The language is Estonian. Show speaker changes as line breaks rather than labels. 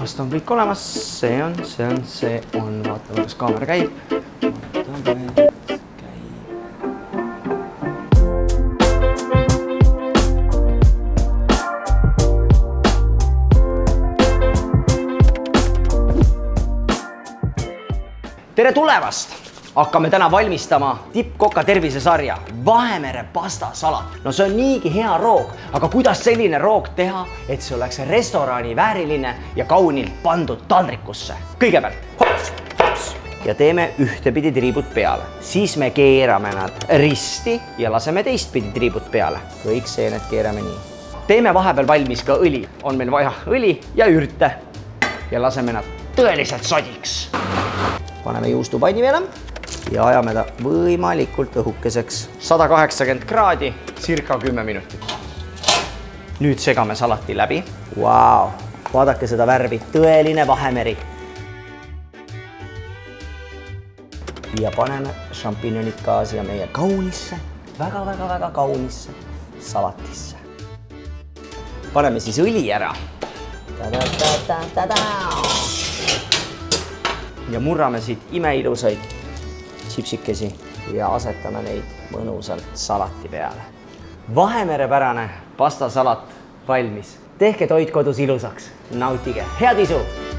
vast on kõik olemas, see on, vaatame, kas kaamera käib. Vaatame, käib. Tere tulemast! Hakkame täna valmistama tippkoka tervisesarja Vahemere pastasalat. No see on niigi hea roog, aga kuidas selline roog teha, et see oleks restorani vääriline ja kaunilt pandud taldrikusse? Kõigepealt hops ja teeme ühtepidi triibud peale. Siis me keerame nad risti ja laseme teistpidi triibud peale. Kõik seened keerame nii. Teeme vahepeal valmis ka õli. On meil vaja õli ja ürte ja laseme nad tõeliselt sodiks. Paneme juustupanni peale ja ajame ta võimalikult õhukeseks. 180 kraadi, circa 10 minutit. Nüüd segame salati läbi. Vau, vaadake seda värvi, tõeline Vahemeri. Ja paneme šampinjonid ka siia meie kaunisse, väga kaunisse salatisse. Paneme siis õli ära. Ja murrame siit imeilusaid chipsikesi ja asetame neid mõnusalt salati peale. Vahemerepärane pastasalat valmis. Tehke toit kodus ilusaks. Nautige. Head isu!